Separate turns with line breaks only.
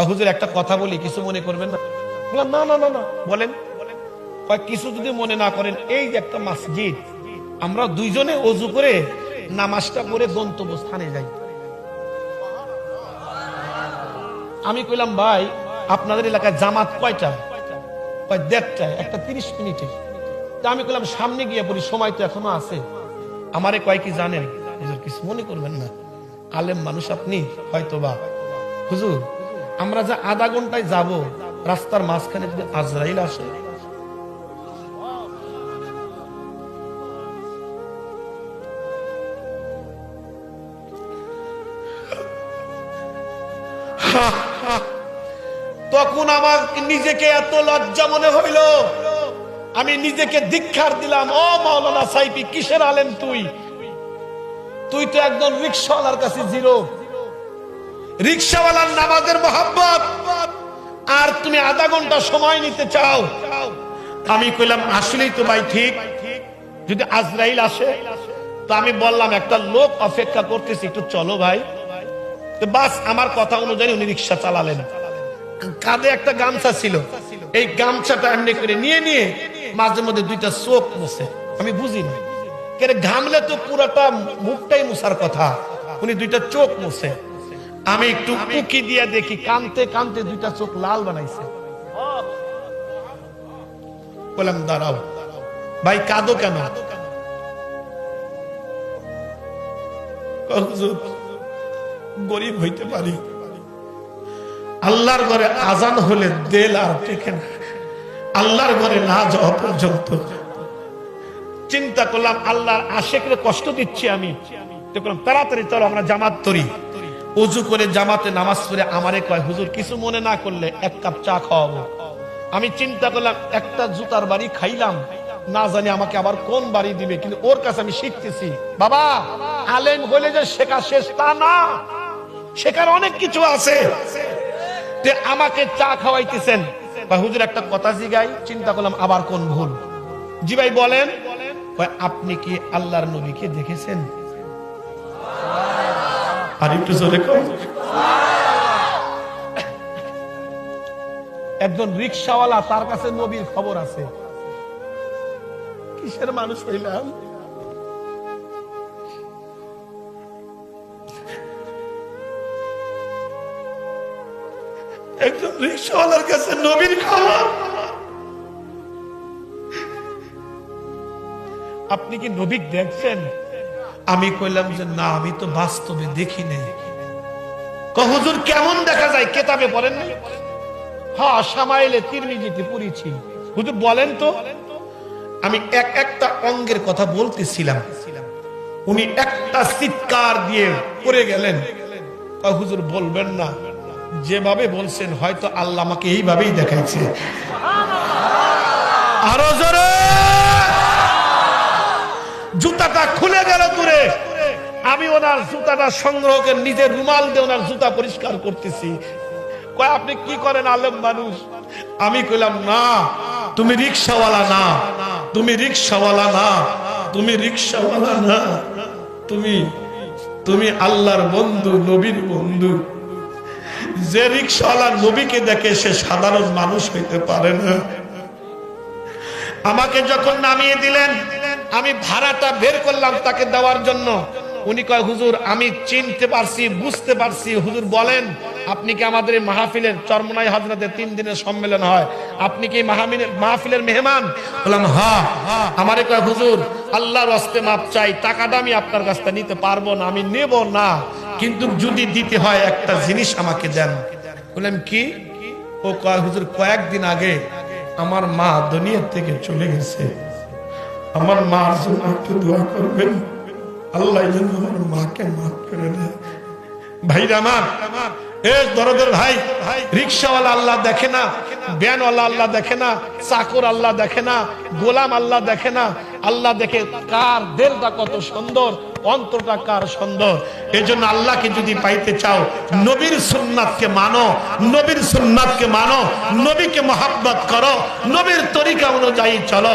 হুজুর একটা কথা বলি, কিছু মনে করবেন না? বললাম না না না না, বলেন। কিছু যদি মনে না করেন, এই যে একটা মসজিদ, আমরা দুইজনে ওযু করে নামাজটা পড়ে গন্তব্য স্থানে যাই। আমি কইলাম ভাই আপনাদের এলাকায় জামাত কয়টা? 1:30টায়, একটা 30 মিনিটে। আমি কইলাম সামনে গিয়ে পড়ি, সময় তো এখনো আছে। আমারে কয় কি জানেন হুজুর, কিছু মনে করবেন না, আলেম মানুষ আপনি, হয়তোবা হুজুর আমরা যা আধা ঘন্টায় যাব, রাস্তার মাঝখানে যদি আজরাইল আসে, তখন আমার নিজেকে এত লজ্জা মনে হইল, আমি নিজেকে ধিক্কার দিলাম। ও মাওলানা সাইফি, কিসের আলেম তুই? তুই তো একদম রিকশাওয়ালার কাছে জিরো। রিকশাওয়ালার নামাজের মোহাব্বত, আর তুমি আধা ঘন্টা সময় নিতে চাও। আমি কইলাম আসলেই তো ভাই ঠিক, যদি আজরাইল আসে তো আমি বললাম একটা লোক অপেক্ষা করতেছি, একটু চলো ভাই। বাস আমার কথা অনুযায়ী উনি রিকশা চালালেন। কাঁধে একটা গামছা ছিল, এই গামছাটা এমনি করে নিয়ে নিয়ে মাঝে মধ্যে দুইটা চোখ মুছে। আমি বুঝি না, ঘামলে তো পুরাটা মুখটাই মুছার কথা, উনি দুইটা চোখ মুছে। আমি একটু উকি দিয়ে দেখি, কানতে কানতে দুইটা চোখ লাল বানাইছে। বললাম দাঁড়াও ভাই, কাঁদো কেন? গরিব হইতে পারি, আল্লাহর ঘরে আজান হলে দেল আর টেকে না, আল্লাহর ঘরে না যাওয়া পর্যন্ত। চিন্তা করলাম আল্লাহর আশেকরে কষ্ট দিচ্ছি আমি, তাড়াতাড়ি চলো আমরা জামাত করি। ওযু করে জামাতে নামাজ পড়ে আমারে কয় হুজুর কিছু মনে না করলে 1 কাপ চা খাওয়াবো। আমি চিন্তা করলাম একটা জুতার বাড়ি খাইলাম, না জানি আমাকে আবার কোন বাড়ি দিবে, কিন্তু ওর কাছে আমি শিখতেছি বাবা, আলেম হলে যে শেখা শেষ তা না, শেখার অনেক কিছু আছে। আমাকে চা খাওয়াইতেছেন, হুজুর একটা কথা জিগাই। চিন্তা করলাম আবার কোন ভুল। জি ভাই বলেন। আপনি কি আল্লাহর নবীকে দেখেছেন? আর একটু জোরে কর। একজন রিকশাওয়ালা, তার কাছে নবীর খবর আছে। কিসের মানুষ হইলাম? একজন রিকশাওয়ালার কাছে নবীর খবর। আপনি কি নবী দেখছেন? আমি কইলাম যে না, আমি তো বাস্তবে দেখি নাই। হুজুর কেমন দেখা যায়? কেতাবে পড়েন নাই? হ্যাঁ, শামাইলে তিরমিজিতে পড়েছি। হুজুর বলেন তো। আমি একটা অঙ্গের কথা বলতেছিলাম, উনি একটা চিৎকার দিয়ে পড়ে গেলেন। হুজুর বলবেন না, যেভাবে বলছেন হয়তো আল্লাহ আমাকে এইভাবেই দেখাইছে। আরো জোরে। জুতাটা খুলে গেল দূরে, আমি ওনার জুতাটা সংগ্রহ করে নিজের রুমাল দিয়ে ওনার জুতা পরিষ্কার করতেছি। কয় আপনি কি করেন আলেম মানুষ? আমি কইলাম না, তুমি রিকশাওয়ালা না, তুমি রিকশাওয়ালা না, তুমি রিকশাওয়ালা না, তুমি আল্লাহর বন্ধু, নবীর বন্ধু। যে রিকশাওয়ালা নবীকে দেখে সে সাধারণ মানুষ হইতে পারে না। আমাকে যখন নামিয়ে দিলেন, আমি ভাড়াটা বের করলাম তাকে দেওয়ার জন্য। উনি কয় হুজুর আমি চিনতে পারছি, বুঝতে পারছি। হুজুর বলেন আপনি কি আমাদের এই মাহফিলের, চরমনাই হযরতে 3 দিনের সম্মেলন হয়, আপনি কি মাহফিলের মেহমান? বললাম হ্যাঁ। আমারে কয় হুজুর আল্লাহর ওয়াস্তে মাপ চাই, টাকাটা আমি আপনার কাছ থেকে নিতে পারবো না। আমি নেব না, কিন্তু যদি দিতে হয় একটা জিনিস আমাকে দেন। বললাম কি? ও কয় হুজুর কয়েকদিন আগে আমার মা দুনিয়া থেকে চলে গেছে, আমার মার জন্য একটু দোয়া করবেন, আল্লাহ যেন আমার মাকে মাফ করে দেয়। ভাইরা আমার, দরদের ভাই, রিকশাওয়ালা আল্লাহ দেখে না, ভ্যানওয়ালা আল্লাহ দেখে না, চাকর আল্লাহ দেখে না, গোলাম আল্লাহ দেখে না। আল্লাহ দেখে কার দিলটা কত সুন্দর, অন্তরটা কার সুন্দর। এই জন্য আল্লাহকে যদি পাইতে চাও, নবীর সুন্নাতকে মানো, নবীর সুন্নাতকে মানো, নবীকে মহব্বত করো, নবীর তরিকা অনুযায়ী চলো।